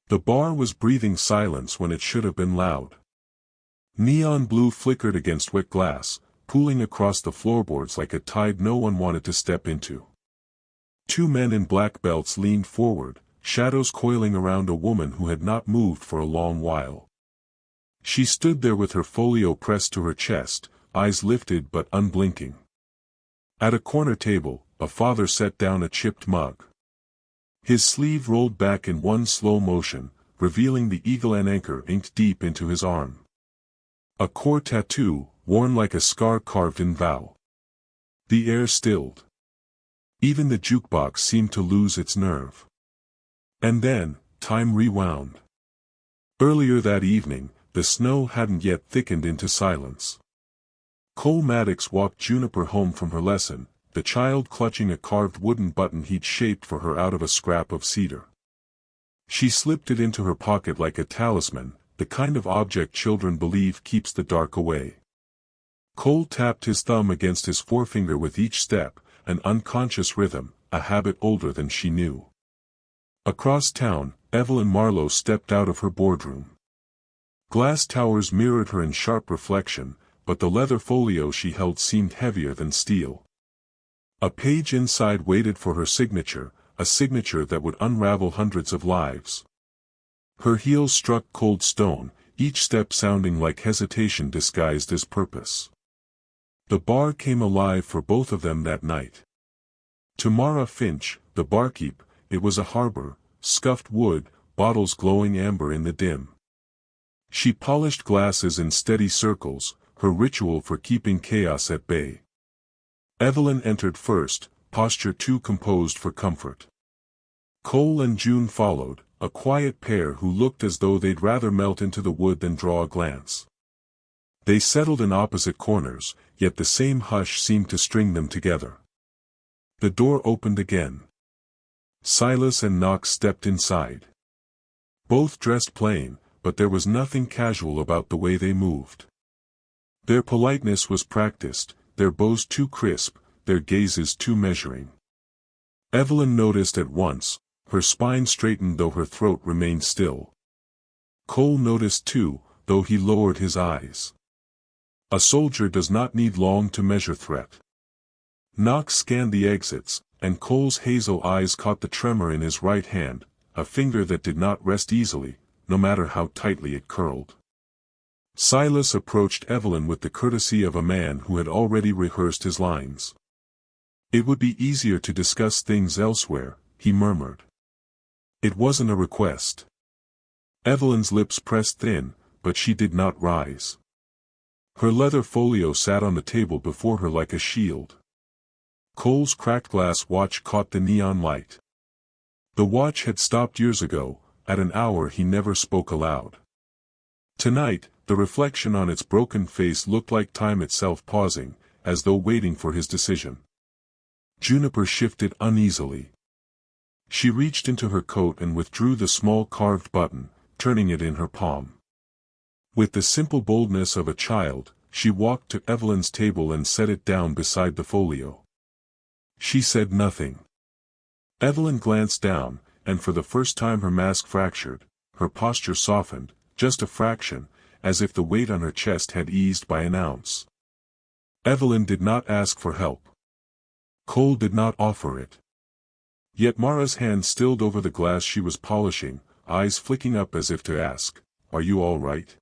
The bar was breathing silence when it should have been loud. Neon blue flickered against wet glass, pooling across the floorboards like a tide no one wanted to step into. Two men in black belts leaned forward, shadows coiling around a woman who had not moved for a long while. She stood there with her folio pressed to her chest, eyes lifted but unblinking. At a corner table, a father set down a chipped mug. His sleeve rolled back in one slow motion, revealing the eagle and anchor inked deep into his arm. A core tattoo, worn like a scar carved in vow. The air stilled. Even the jukebox seemed to lose its nerve. And then, time rewound. Earlier that evening, the snow hadn't yet thickened into silence. Cole Maddox walked Juniper home from her lesson, the child clutching a carved wooden button he'd shaped for her out of a scrap of cedar. She slipped it into her pocket like a talisman, the kind of object children believe keeps the dark away. Cole tapped his thumb against his forefinger with each step, an unconscious rhythm, a habit older than she knew. Across town, Evelyn Marlowe stepped out of her boardroom. Glass towers mirrored her in sharp reflection, but the leather folio she held seemed heavier than steel. A page inside waited for her signature, a signature that would unravel hundreds of lives. Her heels struck cold stone, each step sounding like hesitation disguised as purpose. The bar came alive for both of them that night. To Mara Finch, the barkeep, it was a harbor, scuffed wood, bottles glowing amber in the dim. She polished glasses in steady circles, her ritual for keeping chaos at bay. Evelyn entered first, posture too composed for comfort. Cole and June followed, a quiet pair who looked as though they'd rather melt into the wood than draw a glance. They settled in opposite corners, yet the same hush seemed to string them together. The door opened again. Silas and Knox stepped inside. Both dressed plain, but there was nothing casual about the way they moved. Their politeness was practiced, their bows too crisp, their gazes too measuring. Evelyn noticed at once, her spine straightened though her throat remained still. Cole noticed too, though he lowered his eyes. A soldier does not need long to measure threat. Knox scanned the exits, and Cole's hazel eyes caught the tremor in his right hand, a finger that did not rest easily, no matter how tightly it curled. Silas approached Evelyn with the courtesy of a man who had already rehearsed his lines. "It would be easier to discuss things elsewhere," he murmured. It wasn't a request. Evelyn's lips pressed thin, but she did not rise. Her leather folio sat on the table before her like a shield. Cole's cracked glass watch caught the neon light. The watch had stopped years ago, at an hour he never spoke aloud. Tonight, the reflection on its broken face looked like time itself pausing, as though waiting for his decision. Juniper shifted uneasily. She reached into her coat and withdrew the small carved button, turning it in her palm. With the simple boldness of a child, she walked to Evelyn's table and set it down beside the folio. She said nothing. Evelyn glanced down, and for the first time her mask fractured, her posture softened, just a fraction, as if the weight on her chest had eased by an ounce. Evelyn did not ask for help. Cole did not offer it. Yet Mara's hand stilled over the glass she was polishing, eyes flicking up as if to ask, "Are you all right?"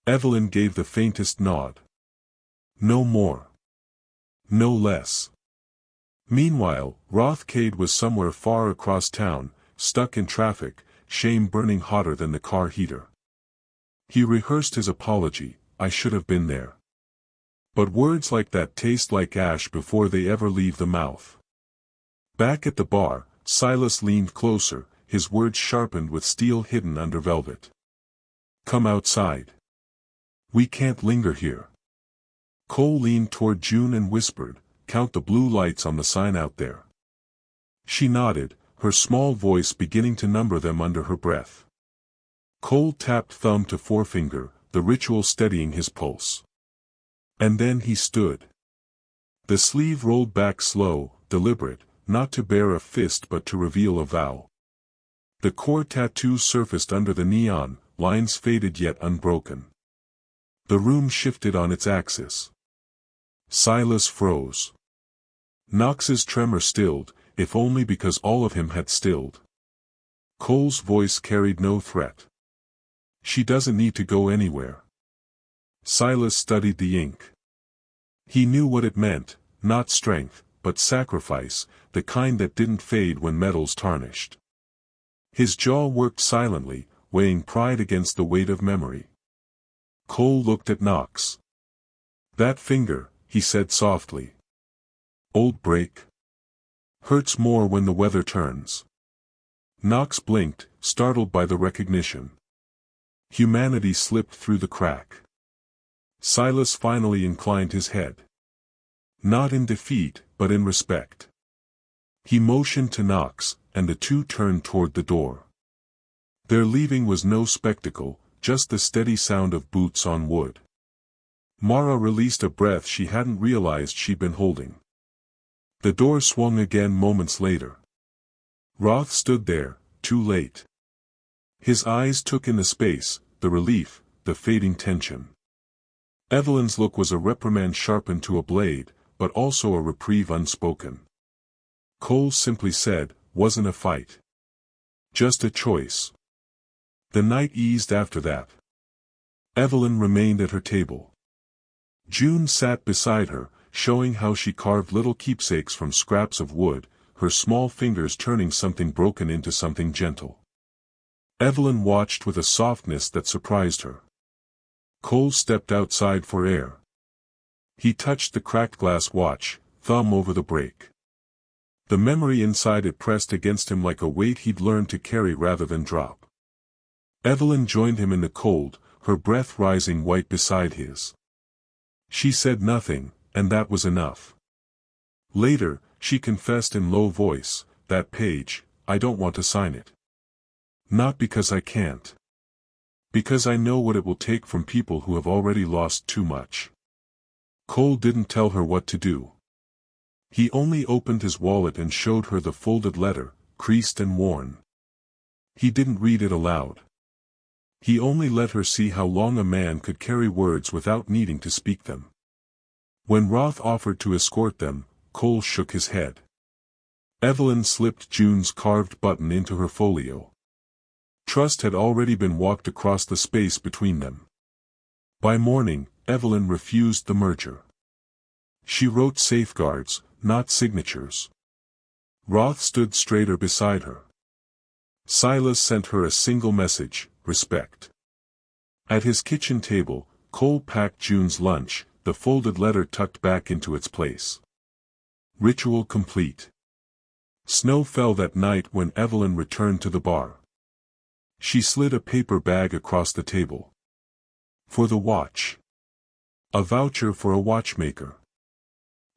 Evelyn gave the faintest nod. No more. No less. Meanwhile, Rothkade was somewhere far across town, stuck in traffic, shame burning hotter than the car heater. He rehearsed his apology, "I should have been there." But words like that taste like ash before they ever leave the mouth. Back at the bar, Silas leaned closer, his words sharpened with steel hidden under velvet. "Come outside. We can't linger here." Cole leaned toward June and whispered, "Count the blue lights on the sign out there." She nodded, her small voice beginning to number them under her breath. Cole tapped thumb to forefinger, the ritual steadying his pulse. And then he stood. The sleeve rolled back slow, deliberate, not to bare a fist but to reveal a vow. The core tattoo surfaced under the neon, lines faded yet unbroken. The room shifted on its axis. Silas froze. Knox's tremor stilled, if only because all of him had stilled. Cole's voice carried no threat. She doesn't need to go anywhere. Silas studied the ink. He knew what it meant, not strength, but sacrifice, the kind that didn't fade when metals tarnished. His jaw worked silently, weighing pride against the weight of memory. Cole looked at Knox. "That finger," he said softly. "Old break. Hurts more when the weather turns." Knox blinked, startled by the recognition. Humanity slipped through the crack. Silas finally inclined his head. Not in defeat, but in respect. He motioned to Knox, and the two turned toward the door. Their leaving was no spectacle, just the steady sound of boots on wood. Mara released a breath she hadn't realized she'd been holding. The door swung again moments later. Roth stood there, too late. His eyes took in the space, the relief, the fading tension. Evelyn's look was a reprimand sharpened to a blade, but also a reprieve unspoken. Cole simply said, "Wasn't a fight. Just a choice." The night eased after that. Evelyn remained at her table. June sat beside her, showing how she carved little keepsakes from scraps of wood, her small fingers turning something broken into something gentle. Evelyn watched with a softness that surprised her. Cole stepped outside for air. He touched the cracked glass watch, thumb over the break. The memory inside it pressed against him like a weight he'd learned to carry rather than drop. Evelyn joined him in the cold, her breath rising white beside his. She said nothing, and that was enough. Later, she confessed in low voice, "That page, I don't want to sign it. Not because I can't. Because I know what it will take from people who have already lost too much." Cole didn't tell her what to do. He only opened his wallet and showed her the folded letter, creased and worn. He didn't read it aloud. He only let her see how long a man could carry words without needing to speak them. When Roth offered to escort them, Cole shook his head. Evelyn slipped June's carved button into her folio. Trust had already been walked across the space between them. By morning, Evelyn refused the merger. She wrote safeguards, not signatures. Roth stood straighter beside her. Silas sent her a single message, respect. At his kitchen table, Cole packed June's lunch, the folded letter tucked back into its place. Ritual complete. Snow fell that night when Evelyn returned to the bar. She slid a paper bag across the table. For the watch. A voucher for a watchmaker.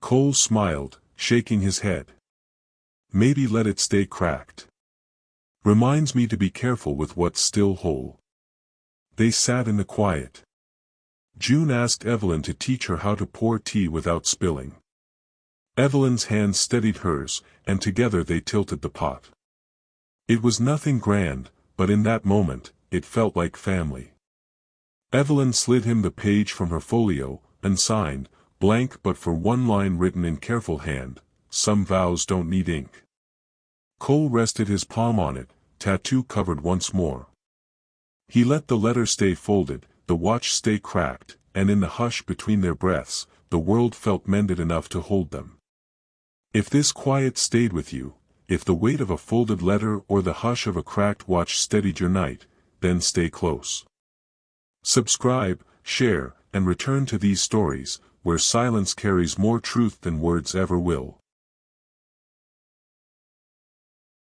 Cole smiled, shaking his head. Maybe let it stay cracked. Reminds me to be careful with what's still whole. They sat in the quiet. June asked Evelyn to teach her how to pour tea without spilling. Evelyn's hand steadied hers, and together they tilted the pot. It was nothing grand, but in that moment, it felt like family. Evelyn slid him the page from her folio, unsigned, blank but for one line written in careful hand, "Some vows don't need ink." Cole rested his palm on it, tattoo covered once more. He let the letter stay folded, the watch stay cracked, and in the hush between their breaths, the world felt mended enough to hold them. If this quiet stayed with you, if the weight of a folded letter or the hush of a cracked watch steadied your night, then stay close. Subscribe, share, and return to these stories, where silence carries more truth than words ever will.